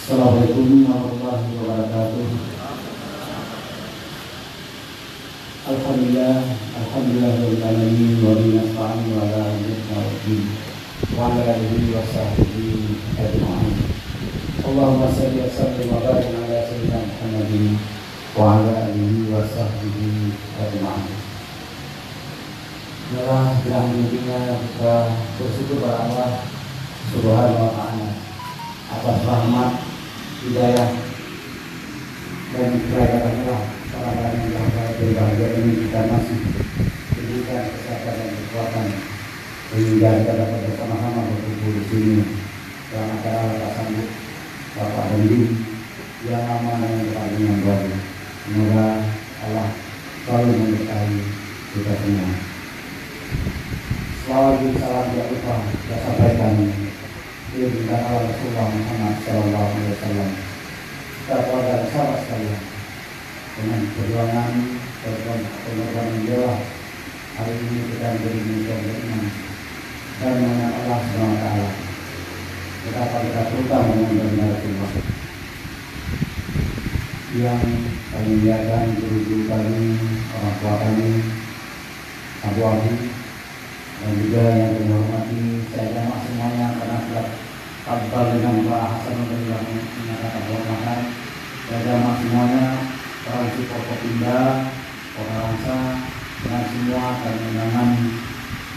Assalamualaikum warahmatullahi wabarakatuh. Alhamdulillahirabbil alamin wa bihi nasta'in wa ala alihi wa sahbihi ajma'in. Allahumma shalli wa sallim wa barik ala sayyidina Muhammadin wa ala alihi wa sahbihi ajma'in. Inilah bilang intinya kita bersyukur kepada Allah Subhanahu wa ta'ala atas rahmat, hidayah dan kebaikan orang-orang yang berbahagia ini. Kita masih diberikan kesehatan dan kekuatan sehingga kita dapat bersama-sama berkumpul di sini dalam acara lepas sambut Bapak Dendi yang lama dan berkali yang baru. Semoga Allah selalu memberkahi kita semua. Selalu salam yang lupa kita sampaikan kepada Rasulullah Muhammad SAW. Kita kepada sahabat sekalian, dengan perjuangan pengorbanan jiwa hari ini kita menjadi manusia beriman dan mengenal Allah SWT. Betapa kita terutama mengenal Rasulullah yang kami lihatkan guru-guru kami, orang tua kami, Abu Abi, dan juga yang kami hormati saya jamaah semuanya, karena sudah kabel dengan Pak Hasan dan menyatakan hormatan. Saya jamaah semuanya, para support Kopinda, para Rangsa, dan semua kami undangan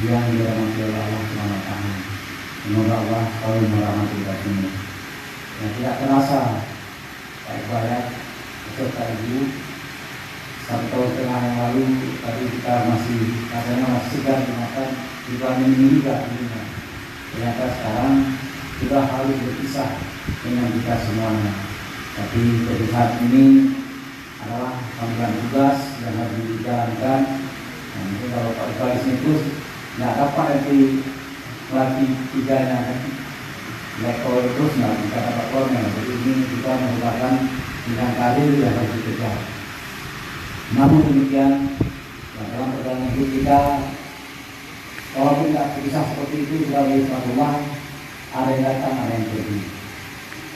yang dirahmati oleh Allah SWT. Semoga Allah selalu merahmati kita semua. Yang tidak terasa, Pak Ibarat, beserta Ibu, 1 tahun setengah yang lalu tadi kita masih rasanya masih segar dimakan di Bandung ini juga. Ternyata sekarang sudah harus berpisah dengan kita semuanya. Tapi pada saat ini adalah panggilan tugas yang harus dijalankan. Nah, mungkin kalau Pak Ibarat terus nggak dapat nanti melatih tiganya kan, lekol terus nggak bisa dapat kornya. Jadi ini kita merupakan bidang karir yang harus dikejar. Namun demikian, dalam perjalanan hidup kita, walaupun tidak bisa seperti itu sebagai rumah, ada yang datang, ada yang pergi.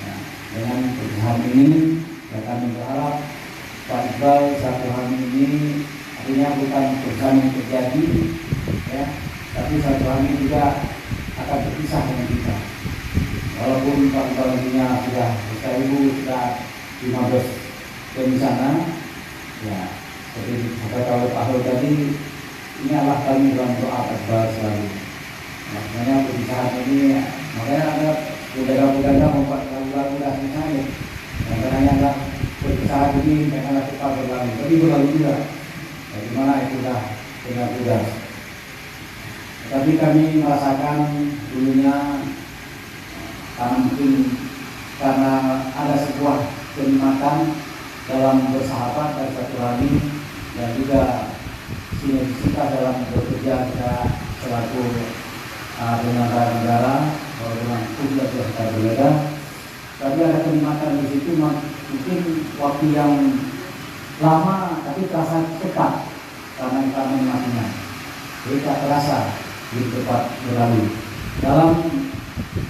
Ya, dengan perpisahan ini, kami berharap Pak Iqbal satu hari ini artinya bukan perpisahan yang terjadi, ya, tapi satu hari ini juga akan berpisah dengan kita. Walaupun Pak Iqbal nantinya sudah sudah 15 tahun di sana, ya. Jadi kalau tahun tadi ini adalah kami dalam doa Iqbal selalu. Makanya perpisahan ini, makanya ada budaya-budaya membuat lagu-lagu dah misalnya. Makanya ada perpisahan ini karena kita berlalu, tapi berlalu juga. Bagaimana itu dah sudah. Tapi kami merasakan dulunya karena mungkin karena ada sebuah kenikmatan dalam bersahabat dan satu hari, dan juga sinergisitas dalam bekerja kita selaku penyelenggara negara, walaupun sudah kita berbeda, tapi ada kenikmatan di situ. Mungkin waktu yang lama tapi terasa cepat karena kita menikmatinya. Jadi tak terasa di cepat berlalu. Dalam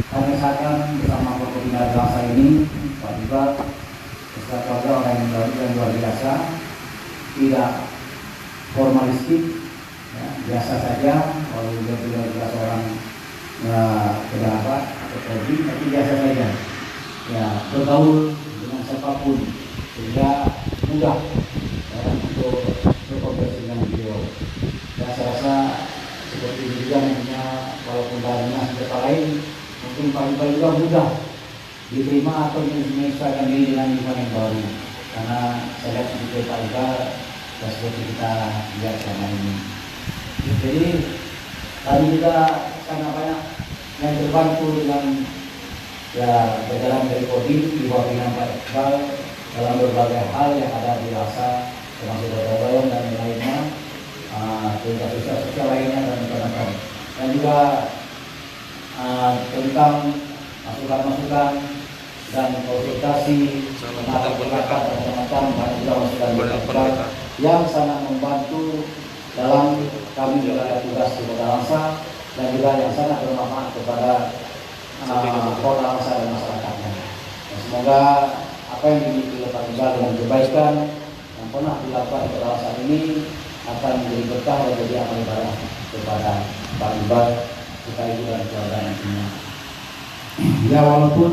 kami rasakan bersama Kopinda Bangsa ini, Pak Iqbal beserta orang yang luar biasa, tidak formalistik, ya, biasa saja. Kalau sudah seorang pejabat atau hobi, tapi biasa saja. Ya, bergaul dengan siapapun sehingga mudah ya, untuk berkomunikasi dengan beliau. Dan saya rasa seperti ini juga nantinya, walaupun banyak siapa lain, mungkin Pak Iqbal juga mudah diterima atau menyesuaikan diri dengan lingkungan yang baru. Karena saya lihat seperti Pak Iqbal dan seperti kita lihat selama ini. Jadi tadi kita sangat banyak yang terbantu dengan ya berjalan dari Kodim di bawah pimpinan Pak Iqbal dalam berbagai hal yang ada di Rasa, termasuk Dodoyong dan lainnya, tugas sosial lainnya dan macam-macam. Dan juga tentang masukan-masukan dan konsultasi tentang perkara dan macam-macam, dan juga masukan yang sangat membantu dalam kami menjalankan tugas di Kota Langsa, dan juga yang sangat bermanfaat kepada Kota Langsa dan masyarakatnya. semoga apa yang dimiliki oleh Pak Iqbal dengan kebaikan yang pernah dilakukan pada saat ini akan menjadi berkah dan jadi amal ibadah kepada Pak Iqbal, kita ibu dan keluarga nantinya. Ya, walaupun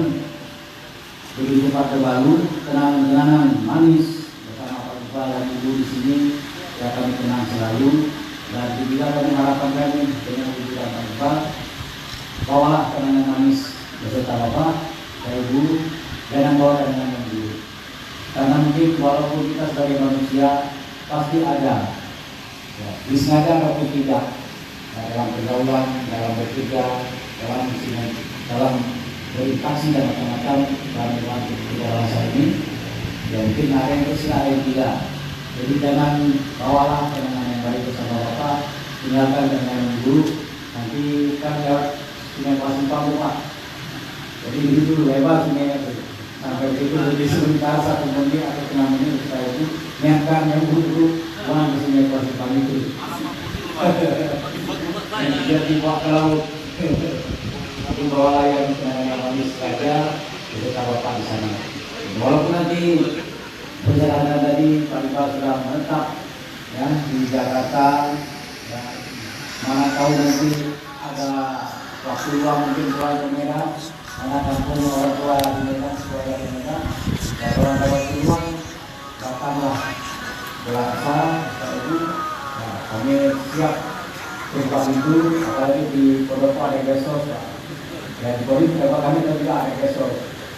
begitu Pak Baru, kenangan-kenangan manis bersama Pak Iqbal dan ibu di sini ya kami kenang selalu, dan juga kami harapkan kami dengan ibu dan Pak Iqbal bawalah kenangan manis beserta Bapak dan Ibu, jangan bawa kenangan yang buruk, karena mungkin walaupun kita sebagai manusia pasti ada ya, disengaja atau tidak ya, dalam pergaulan, dalam berpikir, dalam berinteraksi dan macam-macam dalam bangsa ini ya, mungkin ada yang tersilah, ada yang tidak. Jadi jangan bawalah kenangan yang baik bersama Bapak, tinggalkan kenangan yang buruk. Nanti kan lewat Sungai Pasimpang Pak, jadi begitu lebar sungai itu sampai itu lebih sebentar 1 menit atau 6 menit setelah itu niatkan yang buruk buang ke Sungai Pasimpang itu biar dibawa ke laut. Tapi bawalah yang manis saja, itu Bapak di sana. Walaupun nanti perjalanan tadi Pak Iqbal sudah menetap ya di Jakarta, ya, mana tahu nanti ada waktu luang mungkin pulang ke Medan, karena kampung orang tua di Medan, keluarga di Medan. Ya, kalau ada waktu luang datanglah Belaksa, itu ya, kami siap tempat itu, apalagi di Pondok ada besok ya. Ya di Kodim kami juga ada besok.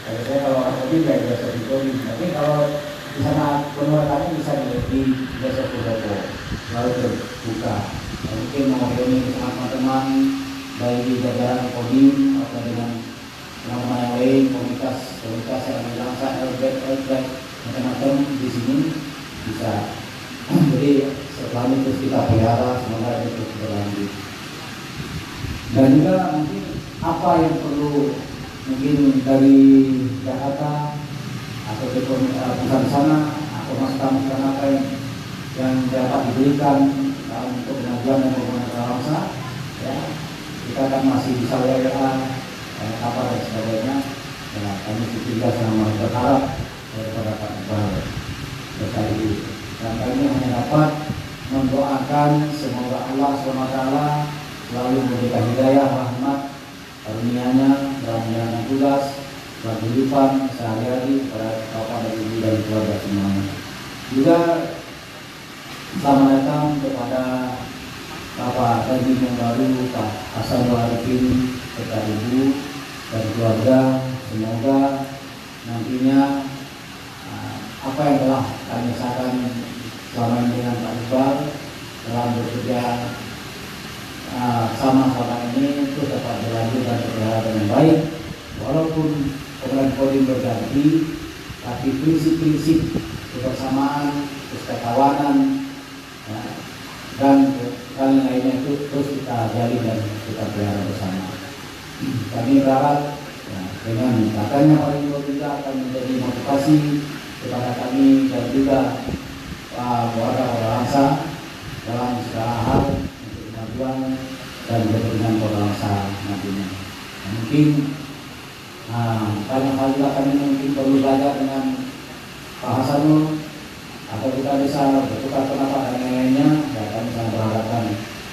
Kalau orang Kodim ya besok di Kodim. Tapi kalau di sana penularannya bisa di besok Pondok lalu terbuka. Mungkin mau reuni bersama teman-teman baik di jajaran Kodim atau dengan teman-teman yang lain, komunitas yang bangsa, LBK macam-macam di sini bisa. Jadi setelah itu terus kita pelihara, semoga itu terus berlanjut. Dan juga mungkin apa yang perlu mungkin dari Jakarta atau dari pusat sana atau masukan apa yang dapat diberikan untuk pengajuan dan pengguna bangsa ya, kita kan masih bisa WA kabar dan sebagainya ya, kami juga sama berharap daripada Pak Iqbal berkali dan kami hanya dapat mendoakan semoga Allah SWT selalu memberikan hidayah, rahmat, karunia-Nya dalam menjalankan tugas dan kehidupan sehari-hari pada Bapak dan Ibu dan keluarga semuanya. Juga selamat datang kepada Bapak Tadi yang baru, Pak Hasanul Arifin, serta Ibu dan keluarga. Semoga nantinya apa yang telah kami rasakan selama ini dengan Pak Iqbal dalam bekerja sama-sama ini itu dapat berlanjut dan berjalan dengan baik. Walaupun kemudian Kodim berganti, tapi prinsip-prinsip kebersamaan, kesetiakawanan ya, dan lainnya itu terus kita jalin dan kita pelihara bersama. Kami berharap ya, dengan katanya Pak Iqbal juga akan menjadi motivasi kepada kami dan juga keluarga bangsa dalam segala hal untuk kemajuan dan kepentingan bangsa nantinya. Mungkin banyak hal juga kami mungkin perlu belajar dengan Pak Hasanul atau kita bisa bertukar pendapat dan lainnya. Ya, kami sangat berharapkan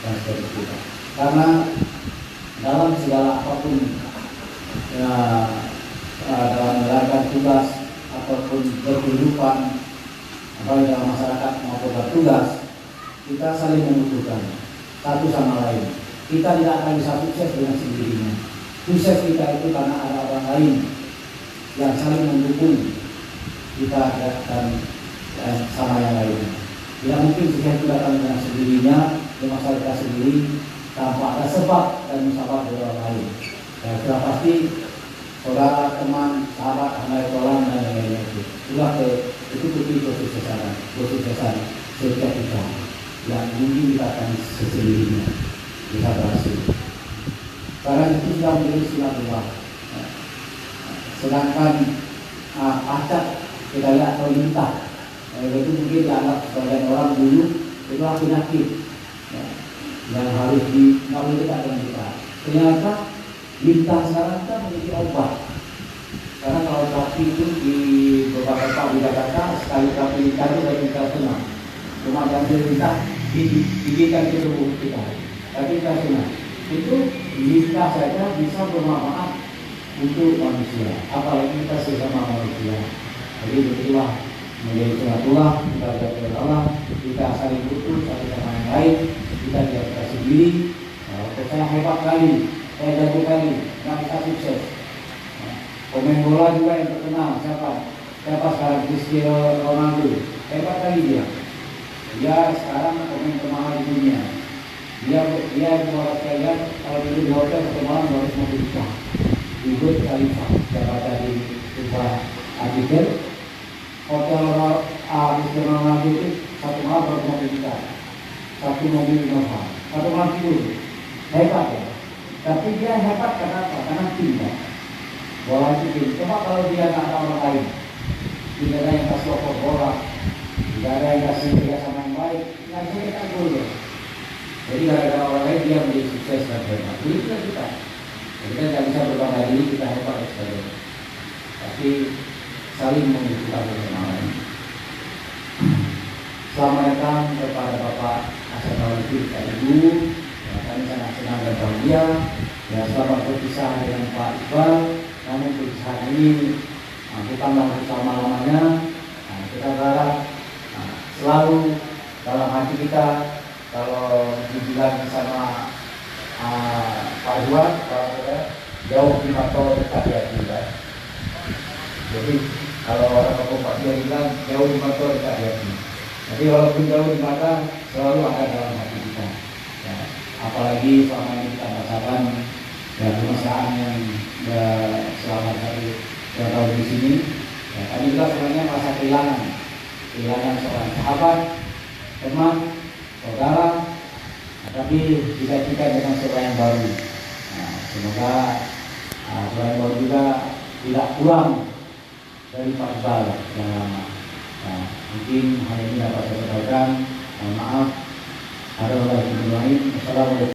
dan seperti kita. Karena dalam segala apapun ya, dalam menjalankan tugas ataupun berkehidupan apalagi dalam masyarakat maupun bertugas, kita saling membutuhkan satu sama lain. Kita tidak akan bisa sukses dengan sendirinya. Sukses kita itu karena ada orang lain yang saling mendukung kita dan sama yang lainnya. Tidak mungkin sukses itu datang dengan sendirinya di masyarakat kita sendiri tanpa ada sebab dan musabab dari orang lain. Ya, sudah pasti saudara, teman, sahabat, anak tolong dan lain-lainnya itu kesuksesan setiap kita. Yang mungkin kita akan sendirinya bisa berhasil. Karena itu sudah menjadi silaturahmi. Sedangkan pacak kita lihat atau lintah, itu mungkin dianggap sebagian orang dulu itu penyakit ya, yang harus nggak boleh dekat dengan kita. Ternyata lintah sekarang kita memiliki obat. Karena kalau terapi itu di beberapa tempat di Jakarta sekali terapi nikah itu dari kita senang. Cuma yang kita didikan ke tubuh kita. Tapi kita senang. Itu nikah saja bisa bermanfaat untuk manusia. Apalagi kita sesama manusia. Jadi begitulah menjadi sunatullah, kita jaga Allah, kita saling butuh satu sama yang lain, kita jaga sendiri. Saya hebat kali, saya jago kali, nggak bisa sukses. Pemain bola juga yang terkenal, siapa sekarang? Cristiano Ronaldo, hebat kali dia. Dia sekarang pemain termahal di dunia. Dia keluar sekalian, kalau dulu di hotel satu malam 250 juta. Ibut Khalifa, saya baca di sebuah artikel. Hotel Cristiano Ronaldo itu satu malam 250 juta. Satu mobil mahal, satu malam tidur. Hebat ya. Tapi dia hebat karena apa? Karena cinta. Bola itu tim. Coba kalau dia nggak ada orang lain, tidak ada yang kasih oper bola, tidak ada yang kasih kerjasama yang baik, nggak bisa kita gol ya. Jadi gara-gara orang lain dia menjadi sukses dan hebat. Itu kita. Jadi kita nggak bisa berbangga diri kita hebat dan sebagainya. Tapi saling membutuhkan bersama lain. Selamat datang kepada Bapak Asad Maulidi dan Ibu. Kami sangat senang dan bahagia. Ya, selamat berpisah dengan Pak Iqbal. Namun perpisahan ini bukanlah selama-lamanya. Kita berharap selalu dalam hati kita. Kalau dibilang sama Pak Iwan, jauh di mata dekat di hati kita. Jadi kalau orang Pak Iwan bilang jauh di mata dekat di hati. Jadi walaupun jauh di mata, selalu ada dalam hati kita. Ya, apalagi selama ini kita rasakan ya kemesraan yang selama tadi 2 tahun di sini. Ya, kami juga sebenarnya merasa kehilangan seorang sahabat, teman, saudara, tapi digantikan dengan seorang yang baru. Nah, semoga seorang yang baru juga tidak kurang dari Pak Iqbal yang lama. Nah, mungkin hal ini dapat saya sampaikan. Mohon maaf. Ada orang yang lain. Assalamualaikum.